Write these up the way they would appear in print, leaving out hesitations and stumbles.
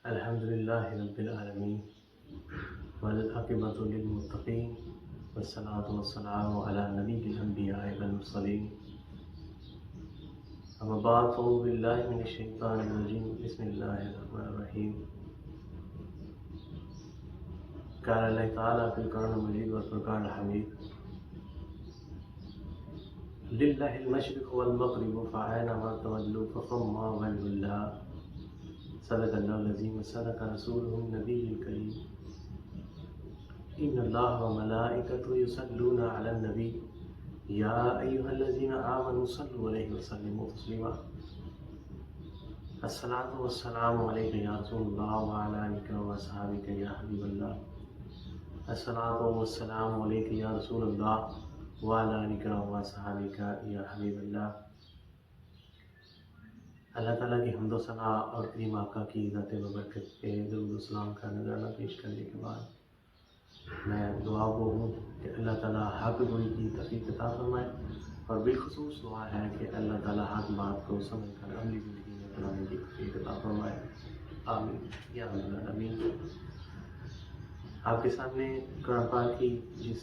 الحمد لله رب العالمين والعاقبة للمتقين والصلاة والسلام على نبي الأنبياء والمرسلين. أما بعد فأعوذ بالله من الشيطان الرجيم. بسم الله الرحمن الرحيم. قال الله تعالى في القرآن المجيد والفرقان الحميد: لله المشرق والمغرب فأينما تولوا فثم وجه الله. صدق اللہ العظیم وصدق رسولہ النبی الکریم. ان اللہ وملائکتہ یصلون علی النبی یا ایہا الذین آمنوا صلوا علیہ وسلموا تسلیما. الصلاۃ والسلام علیک یا رسول اللہ وعلی آلک واصحابک یا حبیب اللہ. الصلاۃ والسلام علیک یا رسول اللہ وعلی آلک واصحابک یا حبیب اللہ. اللہ تعالیٰ کی حمد و ثنا اور کریم آقا کی ذات ببرکت پہ درود و سلام کا نذرانہ پیش کرنے کے بعد میں دعا گو ہوں کہ اللہ تعالیٰ حق گوئی کی توفیق عطا فرمائے، اور بالخصوص دعا ہے کہ اللہ تعالیٰ حق بات کو سمجھ کر عملی زندگی میں اپنانے کی توفیق عطا فرمائے. آمین یا رب العالمین. آپ کے سامنے قرآن پاک کی جس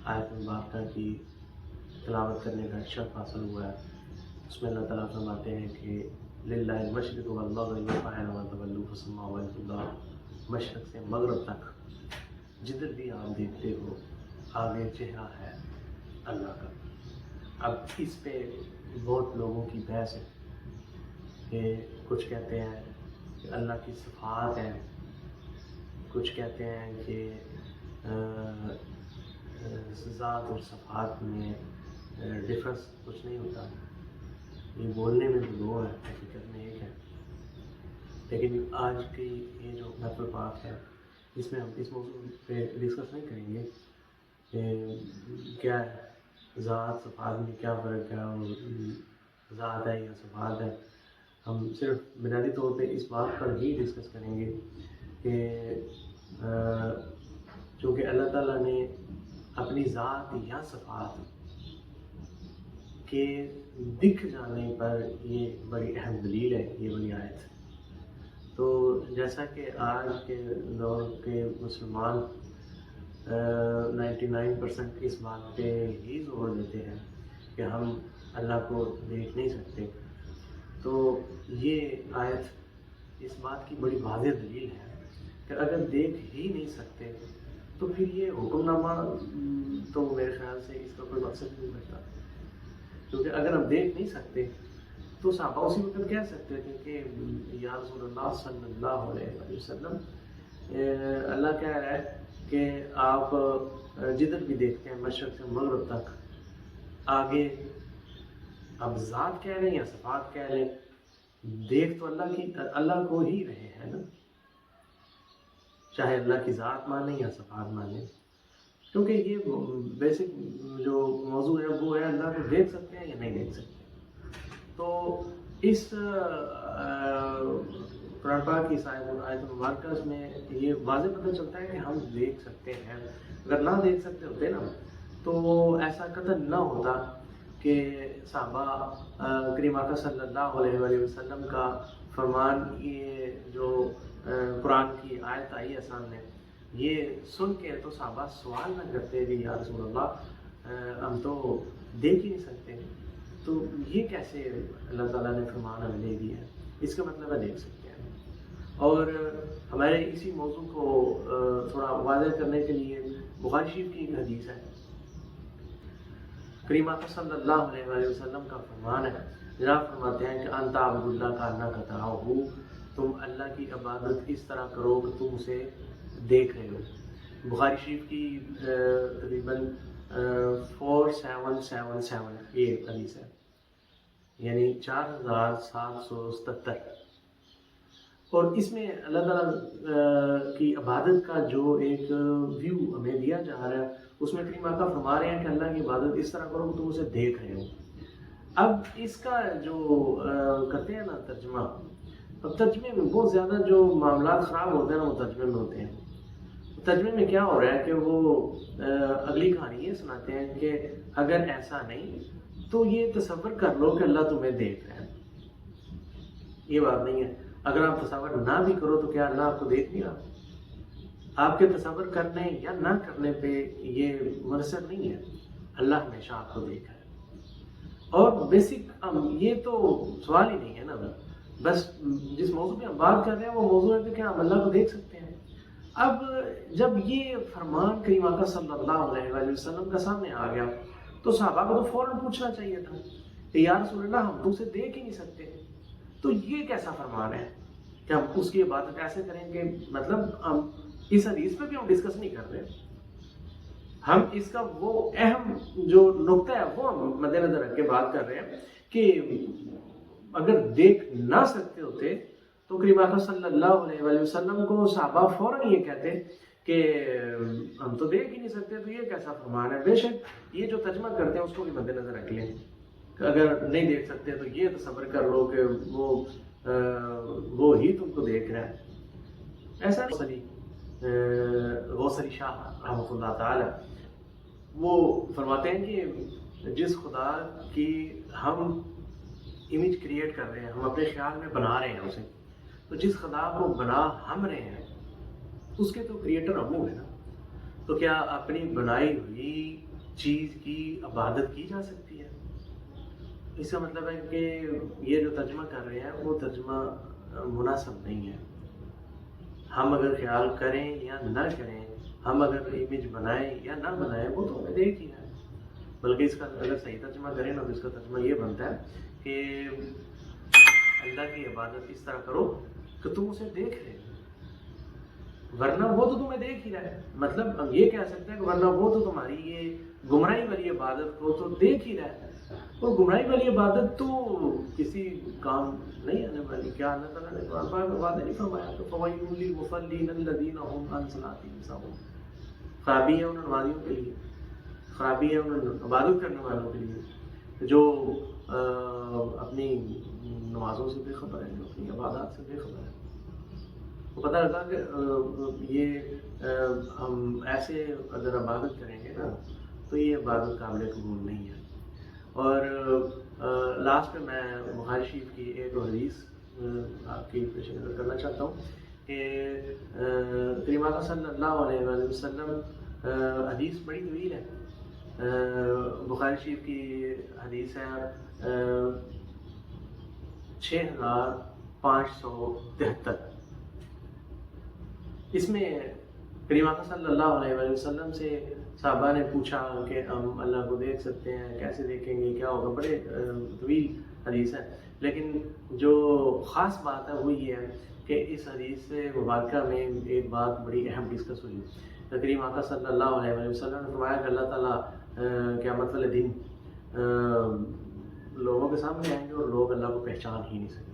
آیت مبارکہ کی تلاوت کرنے کا شرف حاصل ہوا ہے، اس میں اللہ تعالیٰ فرماتے ہیں کہ للہ المشرق والمغرب فأينما تولوا فثم وجه اللہ. مشرق سے مغرب تک جدھر بھی آپ دیکھتے ہو آگے چہرہ ہے اللہ کا. اب اس پہ بہت لوگوں کی بحث ہے کہ کچھ کہتے ہیں کہ اللہ کی صفات ہیں، کچھ کہتے ہیں کہ ذات اور صفات میں ڈفرنس کچھ نہیں ہوتا. یہ بولنے میں تو دو ہے، حقیقت میں ایک ہے. لیکن آج کی یہ جو محفل پاک ہے اس میں ہم اس موضوع پہ ڈسکس نہیں کریں گے کہ کیا ہے ذات صفات میں کیا فرق ہے، اور ذات ہے یا صفات ہے. ہم صرف بنیادی طور پہ اس بات پر ہی ڈسکس کریں گے کہ چونکہ اللہ تعالیٰ نے اپنی ذات یا صفات کے دکھ جانے پر یہ بڑی اہم دلیل ہے، یہ بڑی آیت. تو جیسا کہ آج کے دور کے مسلمان 99% اس بات پہ ہی زور دیتے ہیں کہ ہم اللہ کو دیکھ نہیں سکتے، تو یہ آیت اس بات کی بڑی واضح دلیل ہے کہ اگر دیکھ ہی نہیں سکتے تو پھر یہ حکم نامہ تو میرے خیال سے اس کا کوئی مقصد نہیں بچتا. کیونکہ اگر ہم دیکھ نہیں سکتے تو صحابہ اسی وقت کہہ سکتے تھے کہ یا رسول اللہ صلی اللہ علیہ وسلم، اللہ کہہ رہا ہے کہ آپ جدھر بھی دیکھتے ہیں مشرق سے مغرب تک آگے، اب ذات کہہ رہے ہیں یا صفات کہہ رہے ہیں، دیکھ تو اللہ کو ہی رہے ہیں نا، چاہے اللہ کی ذات مانیں یا صفات مانیں. کیونکہ یہ بیسک جو موضوع ہے وہ ہے اللہ کو دیکھ سکتے ہیں یا نہیں دیکھ سکتے. تو اس قرآن پاک کی آیت مبارکہ میں یہ واضح پتہ چلتا ہے کہ ہم دیکھ سکتے ہیں. اگر نہ دیکھ سکتے ہوتے نا تو ایسا قطعاً نہ ہوتا کہ صحابہ کریم آقا صلی اللہ علیہ وسلم کا فرمان، یہ جو قرآن کی آیت آئی ہے سامنے، یہ سن کے تو صحابہ سوال نہ کرتے کہ یا رسول اللہ ہم تو دیکھ ہی نہیں سکتے، تو یہ کیسے اللہ تعالیٰ نے فرمان ہمیں دے دیا ہے. اس کا مطلب ہے دیکھ سکتے ہیں. اور ہمارے اسی موضوع کو تھوڑا واضح کرنے کے لیے بخاری شریف کی ایک حدیث ہے. کریم آقا صلی اللہ علیہ وسلم کا فرمان ہے، جناب فرماتے ہیں کہ انت عبد اللہ کا انہ کا تراہ، تم اللہ کی عبادت اس طرح کرو کہ تم اسے دیکھ رہے ہو. بخاری شریف کی تقریباً 4777 یہ حدیث ہے، یعنی 4777. اور اس میں اللہ تعالیٰ کی عبادت کا جو ایک ویو ہمیں دیا جا رہا ہے، اس میں کریم آقا فرما رہے ہیں کہ اللہ کی عبادت اس طرح کرو کہ تم اسے دیکھ رہے ہو. اب اس کا جو کرتے ہیں نا ترجمہ، اب ترجمے میں بہت زیادہ جو معاملات خراب ہوتے ہیں نا وہ ترجمے میں ہوتے ہیں. ترجمے میں کیا ہو رہا ہے کہ وہ اگلی کہانی یہ سناتے ہیں کہ اگر ایسا نہیں تو یہ تصور کر لو کہ اللہ تمہیں دیکھ رہا ہے. یہ بات نہیں ہے. اگر آپ تصور نہ بھی کرو تو کیا اللہ آپ کو دیکھ نہیں رہا؟ آپ کے تصور کرنے یا نہ کرنے پہ یہ منحصر نہیں ہے، اللہ ہمیشہ آپ کو دیکھ رہا ہے۔ اور بیسک یہ تو سوال ہی نہیں ہے نا، بس جس موضوع پہ ہم بات کر رہے ہیں وہ موضوع ہے کہ کیا ہم اللہ کو دیکھ سکتے ہیں۔ اب جب یہ فرمان کریم آقا صلی اللہ علیہ وآلہ وسلم کا سامنے آ گیا تو صحابہ کو تو فوراً پوچھنا چاہیے تھا کہ یا رسول اللہ ہم تو اسے دیکھ ہی نہیں سکتے، تو یہ کیسا فرمان ہے کہ ہم اس کی عبادت ایسے کریں گے؟ مطلب ہم اس حدیث پہ بھی ہم ڈسکس نہیں کر رہے، ہم اس کا وہ اہم جو نقطہ ہے وہ ہم مد نظر رکھ کے بات کر رہے ہیں کہ اگر دیکھ نہ سکتے ہوتے تو کریم آقا صلی اللہ علیہ وآلہ وسلم کو صحابہ فوراً یہ کہتے کہ ہم تو دیکھ ہی نہیں سکتے، تو یہ کیسا فرمان ہے؟ بے شک یہ جو ترجمہ کرتے ہیں اس کو بھی مد نظر رکھ لیں کہ اگر نہیں دیکھ سکتے تو یہ تصور کر لو کہ وہ ہی تم کو دیکھ رہا ہے۔ ایسا غوث علی شاہ رحمۃ اللہ تعالی وہ فرماتے ہیں کہ جس خدا کی ہم امیج کریٹ کر رہے ہیں، ہم اپنے خیال میں بنا رہے ہیں اسے، تو جس خدا کو بنا ہم رہے ہیں اس کے تو کریٹر ہم ہیں نا، تو کیا اپنی بنائی ہوئی چیز کی عبادت کی جا سکتی ہے؟ اس کا مطلب ہے کہ یہ جو ترجمہ کر رہے ہیں وہ ترجمہ مناسب نہیں ہے۔ ہم اگر خیال کریں یا نہ کریں، ہم اگر امیج بنائیں یا نہ بنائیں، وہ تو ہمیں دیکھ ہی ہے، بلکہ اس کا اگر صحیح ترجمہ کریں نا تو اس کا ترجمہ یہ بنتا ہے کہ اللہ کی عبادت اس طرح کرو کہ تم اسے دیکھ رہے، ورنہ وہ تو تمہیں دیکھ ہی رہا ہے۔ مطلب ہم یہ کہہ سکتے ہیں کہ ورنہ وہ تو تمہاری یہ گمراہی والی عبادت کو تو دیکھ ہی رہا ہے، اور گمراہی والی عبادت تو کسی کام نہیں آنے والی۔ کیا اللہ تعالیٰ نے قرآن پاک میں وعدہ نہیں فرمایا کہ فَوَيْلٌ لِّلْمُصَلِّينَ الَّذِينَ هُمْ عَنْ صَلَاتِهِمْ سَاهُونَ؟ خرابی ہے ان نمازیوں کے لیے، خرابی ہے ان عبادت کرنے والوں کے لیے جو اپنی نمازوں سے بے خبر ہے، جو اپنی عبادات سے بے خبر ہے۔ وہ پتہ لگا کہ یہ ہم ایسے اگر عبادت کریں گے نا تو یہ عبادت قابل قبول نہیں ہے۔ اور لاسٹ میں بخاری شریف کی ایک حدیث آپ کی پیش نظر کرنا چاہتا ہوں کہ کریم آقا صلی اللہ علیہ وآلہ وسلم، حدیث بڑی طویل ہے، بخاری شریف کی حدیث ہے 6573۔ اس میں کریم آقا صلی اللہ علیہ وآلہ وسلم سے صحابہ نے پوچھا کہ ہم اللہ کو دیکھ سکتے ہیں، کیسے دیکھیں گے، کیا ہوگا؟ بڑے طویل حدیث ہے، لیکن جو خاص بات ہے وہ یہ ہے کہ اس حدیث سے مبارکہ میں ایک بات بڑی اہم ڈسکس ہوئی۔ کریم آقا صلی اللہ علیہ وآلہ وسلم نے فرمایا کہ اللہ تعالیٰ قیامت والے دن لوگوں کے سامنے آئیں گے اور لوگ اللہ کو پہچان ہی نہیں سکیں گے۔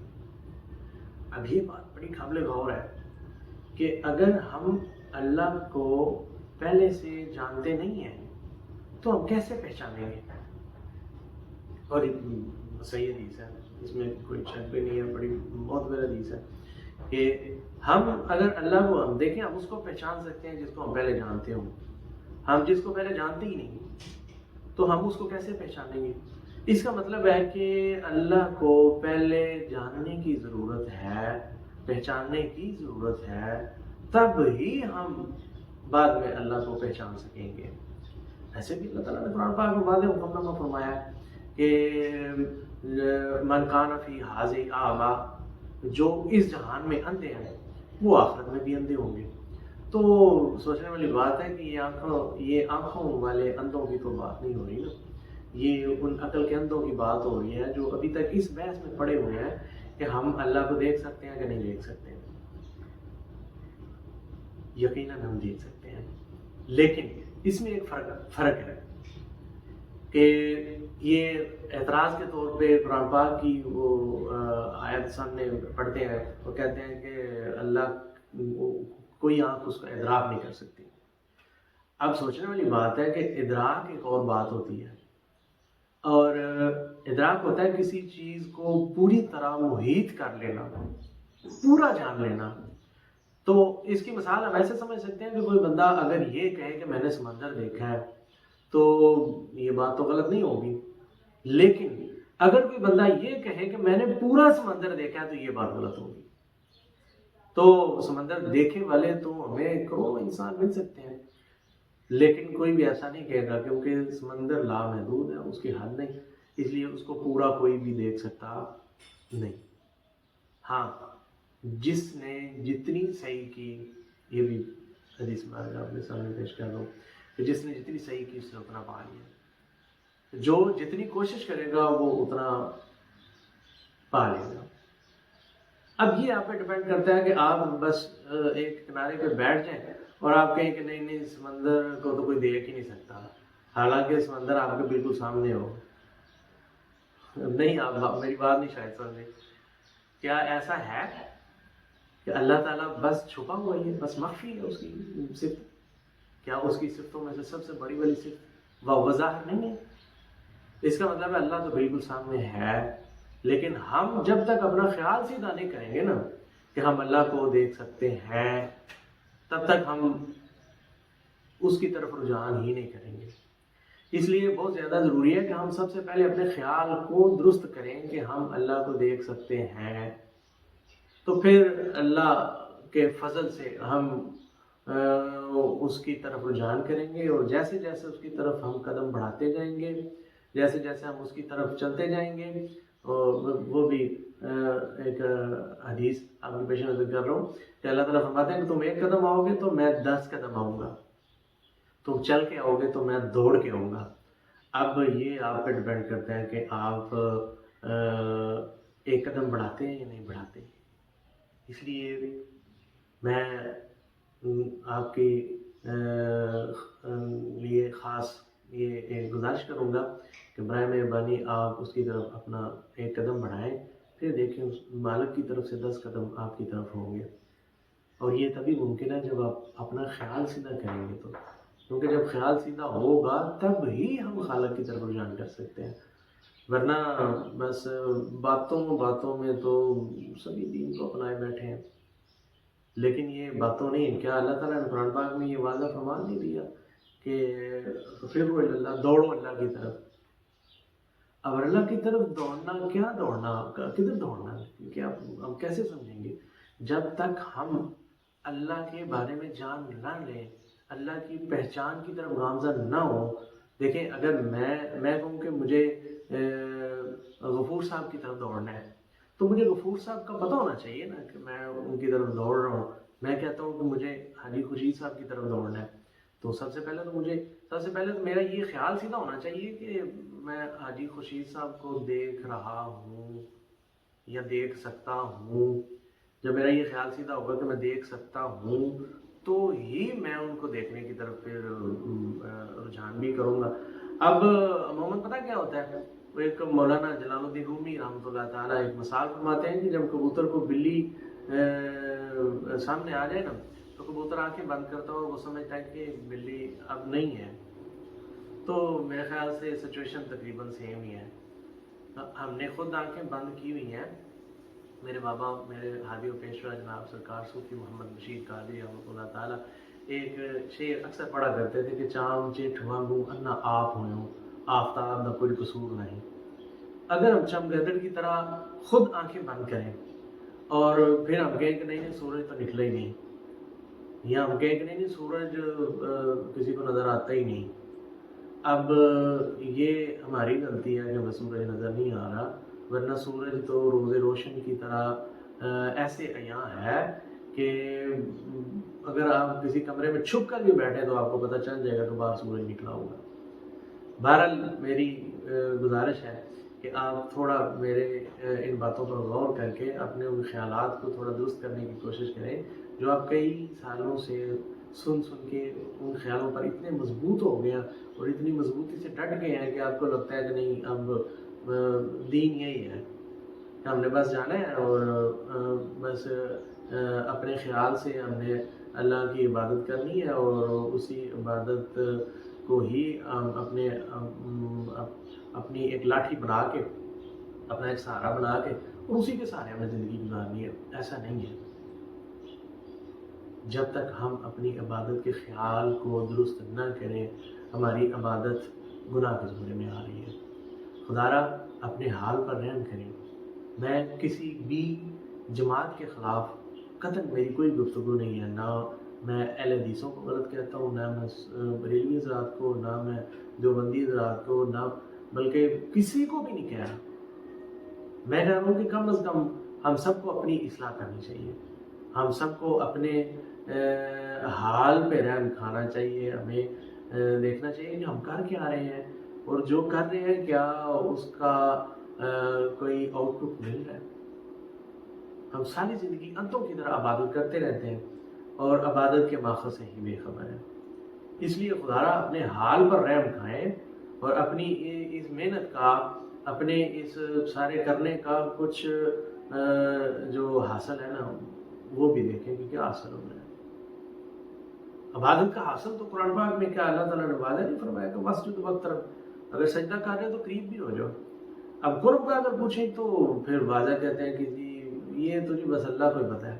اب یہ بات بڑی قابل غور ہے کہ اگر ہم اللہ کو پہلے سے جانتے نہیں ہیں تو ہم کیسے پہچانیں گے؟ اور صحیح حدیث ہے، اس میں کوئی شک بھی نہیں ہے، بڑی بہت بڑی حدیث ہے کہ ہم اگر اللہ کو ہم دیکھیں، ہم اس کو پہچان سکتے ہیں جس کو ہم پہلے جانتے ہوں۔ ہم جس کو پہلے جانتے ہی نہیں تو ہم اس کو کیسے پہچانیں گے؟ اس کا مطلب ہے کہ اللہ کو پہلے جاننے کی ضرورت ہے، پہچاننے کی ضرورت ہے، تب ہی ہم بعد میں اللہ کو پہچان سکیں گے۔ ایسے بھی اللہ تعالیٰ نے قرآن پاک میں واضح حکم فرمایا ہے کہ من کان فی ھذہ اعمیٰ، جو اس جہان میں اندھے ہیں وہ آخرت میں بھی اندھے ہوں گے۔ تو سوچنے والی بات ہے کہ یہ آنکھوں والے اندھوں کی تو بات نہیں ہو رہی نا، یہ ان عقل کے اندھوں کی بات ہو رہی ہے جو ابھی تک اس بحث میں پڑے ہوئے ہیں کہ ہم اللہ کو دیکھ سکتے ہیں کہ نہیں دیکھ سکتے ہیں۔ یقیناً ہم دیکھ سکتے ہیں، لیکن اس میں ایک فرق ہے کہ یہ اعتراض کے طور پہ قرآن پاک کی وہ آیت سامنے پڑھتے ہیں اور کہتے ہیں کہ اللہ کوئی آنکھ اس کا ادراک نہیں کر سکتی۔ اب سوچنے والی بات ہے کہ ادراک ایک اور بات ہوتی ہے، اور ادراک ہوتا ہے کسی چیز کو پوری طرح محیط کر لینا، پورا جان لینا۔ تو اس کی مثال ہم ایسے سمجھ سکتے ہیں کہ کوئی بندہ اگر یہ کہے کہ میں نے سمندر دیکھا ہے تو یہ بات تو غلط نہیں ہوگی، لیکن اگر کوئی بندہ یہ کہے کہ میں نے پورا سمندر دیکھا ہے تو یہ بات غلط ہوگی۔ تو سمندر دیکھے والے تو ہمیں کروڑوں انسان مل سکتے ہیں، لیکن کوئی بھی ایسا نہیں کہے گا، کیونکہ سمندر لامحدود ہے، اس کی حد نہیں، اس لیے اس کو پورا کوئی بھی دیکھ سکتا نہیں۔ ہاں، جس نے جتنی صحیح کی، یہ بھی حدیث میں آپ کے سامنے پیش کر رہا ہوں کہ جس نے جتنی صحیح کی اس نے اتنا پا لیا، جو جتنی کوشش کرے گا وہ اتنا پا لے گا۔ اب یہ آپ پہ ڈیپینڈ کرتا ہے کہ آپ بس ایک کنارے پہ بیٹھ جائیں اور آپ کہیں کہ نہیں نہیں سمندر کو تو کوئی دیکھ ہی نہیں سکتا، حالانکہ سمندر آپ کے بالکل سامنے ہو۔ نہیں، آپ میری بات نہیں شاید سمجھے۔ کیا ایسا ہے کہ اللہ تعالیٰ بس چھپا ہوا ہی ہے، بس مخفی ہے اس کی صفت؟ کیا اس کی صفتوں میں سے سب سے بڑی والی صفت وضاحت نہیں ہے؟ اس کا مطلب ہے اللہ تو بالکل سامنے ہے، لیکن ہم جب تک اپنا خیال سیدھا نہیں کریں گے نا کہ ہم اللہ کو دیکھ سکتے ہیں، تب تک ہم اس کی طرف رجحان ہی نہیں کریں گے۔ اس لیے بہت زیادہ ضروری ہے کہ ہم سب سے پہلے اپنے خیال کو درست کریں کہ ہم اللہ کو دیکھ سکتے ہیں، تو پھر اللہ کے فضل سے ہم اس کی طرف رجحان کریں گے، اور جیسے جیسے اس کی طرف ہم قدم بڑھاتے جائیں گے، جیسے جیسے ہم اس کی طرف چلتے جائیں گے، اور وہ بھی ایک حدیث آپ کی پیش نظر کر رہا ہوں کہ اللہ تعالیٰ فرماتے ہیں کہ تم ایک قدم آؤ گے تو میں 10 قدم آؤں گا، تم چل کے آؤ گے تو میں دوڑ کے آؤں گا۔ اب یہ آپ پہ ڈیپینڈ کرتا ہے کہ آپ ایک قدم بڑھاتے ہیں یا نہیں بڑھاتے۔ اس لیے میں آپ کے لیے خاص یہ ایک گزارش کروں گا کہ برائے مہربانی آپ اس کی طرف اپنا ایک قدم بڑھائیں، پھر دیکھیں اس مالک کی طرف سے 10 قدم آپ کی طرف ہوں گے، اور یہ تبھی ممکن ہے جب آپ اپنا خیال سیدھا کریں گے، تو کیونکہ جب خیال سیدھا ہوگا تب ہی ہم خالق کی طرف رجحان کر سکتے ہیں، ورنہ بس باتوں میں تو سبھی دین کو اپنائے بیٹھے ہیں، لیکن یہ باتوں نہیں۔ کیا اللہ تعالیٰ نے قرآن پاک میں یہ واضح فرمان نہیں دیا کہ فروا الی اللہ، دوڑو اللہ کی طرف؟ اب اللہ کی طرف دوڑنا، کیا دوڑنا، کدھر دوڑنا، کیا ہم کیسے سمجھیں گے جب تک ہم اللہ کے بارے میں جان نہ لیں، اللہ کی پہچان کی طرف گامزن نہ ہو۔ دیکھیں، اگر میں کہوں کہ مجھے غفور صاحب کی طرف دوڑنا ہے، تو مجھے غفور صاحب کا پتہ ہونا چاہیے نا کہ میں ان کی طرف دوڑ رہا ہوں۔ میں کہتا ہوں کہ مجھے حاجی خورشید صاحب کی طرف دوڑنا ہے، تو سب سے پہلے تو میرا یہ خیال سیدھا ہونا چاہیے کہ میں حاجی خورشید صاحب کو دیکھ رہا ہوں یا دیکھ سکتا ہوں۔ جب میرا یہ خیال سیدھا ہوگا کہ میں دیکھ سکتا ہوں، تو ہی میں ان کو دیکھنے کی طرف پھر رجحان بھی کروں گا۔ اب عموماً پتہ کیا ہوتا ہے، وہ ایک مولانا جلال الدین رومی رحمۃ اللہ تعالیٰ ایک مثال فرماتے ہیں کہ جب کبوتر کو بلی سامنے آ جائے نا، تو کبوتر آنکھیں بند کرتا ہو، وہ سمجھتا ہے کہ بلی اب نہیں ہے۔ تو میرے خیال سے سچویشن تقریباً سیم ہی ہے۔ ہم نے خود آنکھیں بند کی ہوئی ہیں۔ میرے بابا، میرے ہادی و پیشوا جناب سرکار صوفی محمد بشیر قادری رحمۃ اللہ تعالیٰ ایک شعر اکثر پڑھا کرتے تھے کہ چاند چٹ وانگوں انا آپ ہوئوں، آفتاب نہ کوئی قصور نہیں۔ اگر ہم چمگادڑ کی طرح خود آنکھیں بند کریں اور پھر ہم کہیں کہ نہیں سورج تو نکلا ہی نہیں، یا ہم کہیں کہ نہیں سورج کسی کو نظر آتا ہی نہیں، اب یہ ہماری غلطی ہے کہ ہمیں سورج نظر نہیں آ رہا، ورنہ سورج تو روز روشن کی طرح ایسے عیاں ہے کہ اگر آپ کسی کمرے میں چھپ کر بھی بیٹھے تو آپ کو پتہ چل جائے گا کہ باہر سورج نکلا ہوگا۔ بہرحال میری گزارش ہے کہ آپ تھوڑا میرے ان باتوں پر غور کر کے اپنے ان خیالات کو تھوڑا درست کرنے کی کوشش کریں جو آپ کئی سالوں سے سن کے ان خیالوں پر اتنے مضبوط ہو گئے ہیں اور اتنی مضبوطی سے ڈٹ گئے ہیں کہ آپ کو لگتا ہے کہ نہیں اب دین یہی ہے کہ ہم نے بس جانا ہے اور بس اپنے خیال سے ہم نے اللہ کی عبادت کرنی ہے اور اسی عبادت کو ہی اپنی ایک لاٹھی بنا کے، اپنا ایک سہارا بنا کے اور اسی کے سہارے ہمیں زندگی گزارنی ہے۔ ایسا نہیں ہے۔ جب تک ہم اپنی عبادت کے خیال کو درست نہ کریں، ہماری عبادت گناہ کے زمرے میں آ رہی ہے۔ خدارا اپنے حال پر رحم کریں۔ میں کسی بھی جماعت کے خلاف قطعاً میری کوئی گفتگو نہیں ہے، نہ میں اہل حدیثوں کو غلط کہتا ہوں، نہ میں بریلوی حضرات کو، نہ میں دیوبندی حضرات کو، نہ بلکہ کسی کو بھی نہیں کہہ رہا۔ میں کہہ رہا ہوں کہ کم از کم ہم سب کو اپنی اصلاح کرنی چاہیے، ہم سب کو اپنے حال پہ رحم کھانا چاہیے، ہمیں دیکھنا چاہیے کہ ہم کر کیا رہے ہیں، اور جو کر رہے ہیں کیا اس کا کوئی آؤٹ پٹ مل رہا ہے۔ ہم ساری زندگی انتوں کی طرح عبادت کرتے رہتے ہیں اور عبادت کے ماخذ سے ہی بے خبر ہے۔ اس لیے خدارا اپنے حال پر رحم کھائیں اور اپنی اس محنت کا، اپنے اس سارے کرنے کا کچھ جو حاصل ہے نا وہ بھی دیکھیں کہ کیا حاصل ہو رہا ہے۔ عبادت کا حاصل تو قرآن پاک میں کیا اللہ تعالیٰ نے وعدہ نہیں فرمایا کہ مسجد وقت طرف اگر سجدہ کر رہے ہیں تو قریب بھی ہو جاؤ۔ اب قرب کا اگر پوچھیں تو پھر واضح کہتے ہیں کہ جی یہ تو جی بس اللہ کو ہی پتہ ہے۔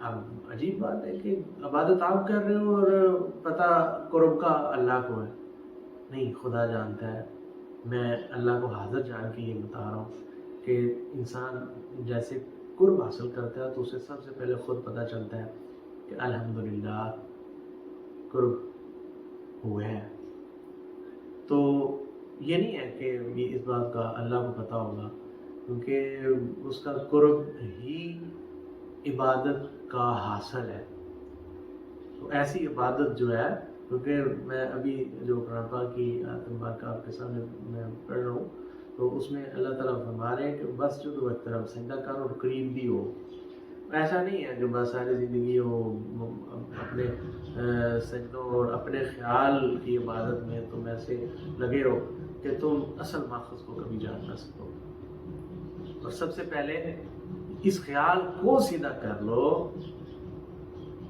اب عجیب بات ہے کہ عبادت آپ کر رہے ہو اور پتہ قرب کا اللہ کو ہے۔ نہیں، خدا جانتا ہے۔ میں اللہ کو حاضر جان کے یہ بتا رہا ہوں کہ انسان جیسے قرب حاصل کرتا ہے تو اسے سب سے پہلے خود پتہ چلتا ہے کہ الحمدللہ قرب ہوئے ہیں۔ تو یہ نہیں ہے کہ یہ اس بات کا اللہ کو پتہ ہوگا، کیونکہ اس کا قرب ہی عبادت کا حاصل ہے۔ تو ایسی عبادت جو ہے، کیونکہ میں ابھی جو قرآن پاک کی آیت مبارکہ آپ کے سامنے میں پڑھ رہا ہوں تو اس میں اللہ تعالیٰ فرما رہے ہیں کہ بس جو تو ایک طرف سجدہ کر اور قریب بھی ہو۔ ایسا نہیں ہے کہ بس ساری زندگی ہو اپنے سجدوں اور اپنے خیال کی عبادت میں تم ایسے لگے ہو کہ تم اصل ماخذ کو کبھی جان نہ سکو۔ اور سب سے پہلے اس خیال کو سیدھا کر لو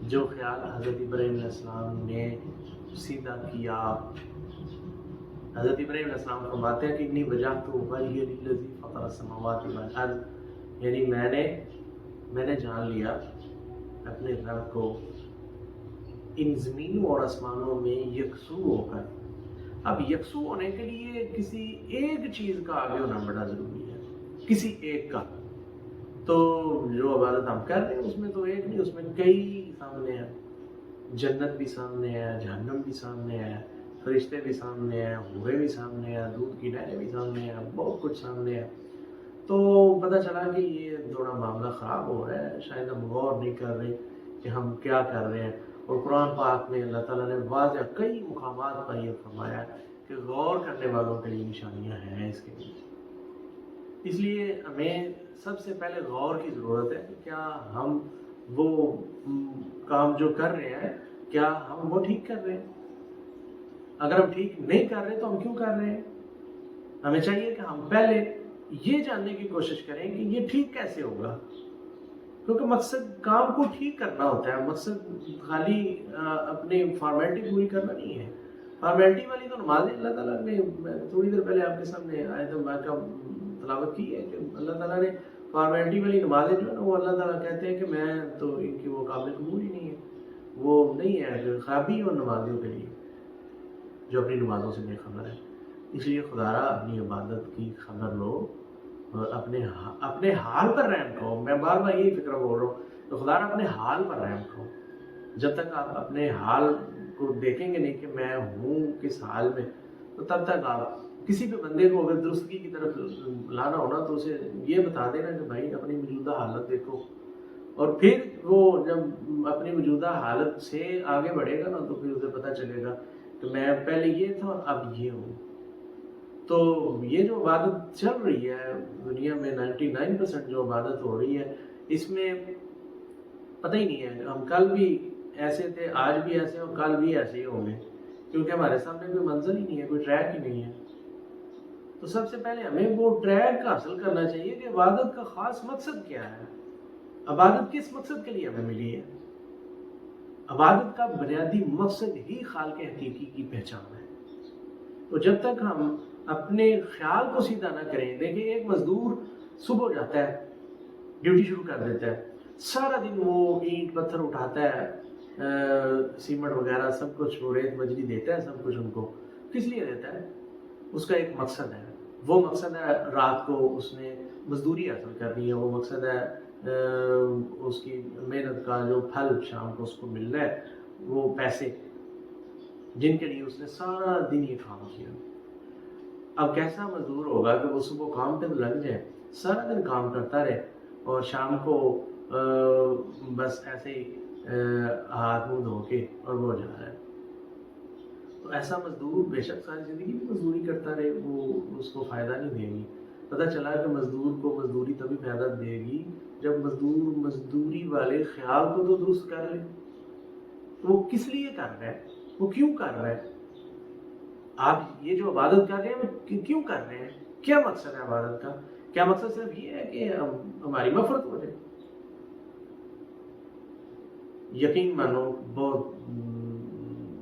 جو خیال حضرت ابراہیم علیہ السلام نے سیدھا کیا۔ حضرت ابراہیم علیہ السلام فرماتے ہیں کہ انی وجہت وجہی للذی فطر السماوات والارض، یعنی میں نے جان لیا اپنے رب کو ان زمینوں اور آسمانوں میں یکسو ہو کر۔ اب یکسو ہونے کے لیے کسی ایک چیز کا آگے ہونا بڑا ضروری ہے، کسی ایک کا۔ تو جو عبادت ہم کر رہے ہیں اس میں تو ایک نہیں، اس میں کئی سامنے ہیں۔ جنت بھی سامنے ہے، جہنم بھی سامنے ہے، فرشتے بھی سامنے ہیں، حوریں بھی سامنے ہیں، دودھ کی نہریں بھی سامنے ہیں، بہت کچھ سامنے ہے۔ تو پتہ چلا کہ یہ تھوڑا معاملہ خراب ہو رہا ہے، شاید ہم غور نہیں کر رہے کہ ہم کیا کر رہے ہیں۔ اور قرآن پاک میں اللہ تعالیٰ نے واضح کئی مقامات پر یہ فرمایا ہے کہ غور کرنے والوں کے لیے نشانیاں ہیں اس کے پیچھے۔ اس لیے ہمیں سب سے پہلے غور کی ضرورت ہے کہ کیا ہم وہ کام جو کر رہے ہیں کیا ہم وہ ٹھیک کر رہے ہیں۔ اگر ہم ٹھیک نہیں کر رہے تو ہم کیوں کر رہے ہیں؟ ہمیں چاہیے کہ ہم پہلے یہ جاننے کی کوشش کریں کہ یہ ٹھیک کیسے ہوگا، کیونکہ مقصد کام کو ٹھیک کرنا ہوتا ہے، مقصد خالی اپنی فارمیلٹی پوری کرنا نہیں ہے۔ فارمیلٹی والی تو نماز اللہ تعالیٰ نے تھوڑی دیر پہلے آپ کے سامنے آیت مبارکہ تلاوت کی ہے کہ اللہ تعالیٰ نے فارمیلٹی والی نمازیں جو ہے نا وہ اللہ تعالیٰ کہتے ہیں کہ میں تو ان کی وہ قابل قبول ہی نہیں ہے، وہ نہیں ہے، خرابی اور نمازیوں کے لیے جو اپنی نمازوں سے بے خبر ہے۔ اس لیے خدارا اپنی عبادت کی خبر لو اور اپنے حال پر رحم کرو۔ میں بار بار یہی فکر بول رہا ہوں تو خدارا اپنے حال پر رحم کرو۔ جب تک آپ اپنے حال کو دیکھیں گے نہیں کہ میں ہوں کس حال میں، تو تب تک آپ کسی بھی بندے کو اگر درستگی کی طرف لانا ہونا تو اسے یہ بتا دینا کہ بھائی اپنی موجودہ حالت دیکھو، اور پھر وہ جب اپنی موجودہ حالت سے آگے بڑھے گا نا تو پھر اسے پتہ چلے گا کہ میں پہلے یہ تھا اور اب یہ ہوں۔ تو یہ جو عبادت چل رہی ہے دنیا میں 99% جو عبادت ہو رہی ہے اس میں پتہ ہی نہیں ہے، ہم کل بھی ایسے تھے، آج بھی ایسے اور کل بھی ایسے ہی ہوں گے، کیونکہ ہمارے سامنے کوئی منزل ہی نہیں ہے، کوئی ٹریک ہی نہیں ہے۔ تو سب سے پہلے ہمیں وہ ٹریک حاصل کرنا چاہیے کہ عبادت کا خاص مقصد کیا ہے، عبادت کس مقصد کے لیے ہمیں ملی ہے۔ عبادت کا بنیادی مقصد ہی خالق حقیقی کی پہچان ہے۔ تو جب تک ہم اپنے خیال کو سیدھا نہ کریں، دیکھیں ایک مزدور صبح جاتا ہے، ڈیوٹی شروع کر دیتا ہے، سارا دن وہ اینٹ پتھر اٹھاتا ہے، سیمنٹ وغیرہ سب کچھ، وہ ریت مجری دیتا ہے، سب کچھ ان کو کس لیے دیتا ہے؟ اس کا ایک مقصد ہے، وہ مقصد ہے رات کو اس نے مزدوری حاصل کرنی ہے، وہ مقصد ہے اس کی محنت کا جو پھل شام کو اس کو مل رہا ہے وہ پیسے جن کے لیے اس نے سارا دن یہ کام کیا. اب کیسا مزدور ہوگا کہ وہ صبح کام پہ لگ جائے, سارا دن کام کرتا رہے اور شام کو بس ایسے ہی ہاتھ منہ دھو کے اور وہ جا رہا ہے. تو ایسا مزدور بے شک ساری زندگی بھی مزدوری کرتا رہے, وہ اس کو فائدہ نہیں دے گی. پتہ چلا کہ مزدور کو مزدوری تبھی فائدہ دے گی جب مزدور مزدوری والے خیال کو تو درست کر لے. وہ کس لیے کر رہا ہے, وہ کیوں کر رہا ہے, آپ یہ جو عبادت کر رہے ہیں وہ کیوں کر رہے ہیں, کیا مقصد ہے عبادت کا؟ کیا مقصد صرف یہ ہے کہ ہماری مغفرت ہو جائے؟ یقین مانو بہت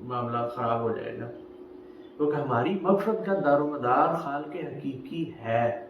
معاملہ خراب ہو جائے گا, کیونکہ ہماری مغفرت کا دار و مدار خالق حقیقی ہے.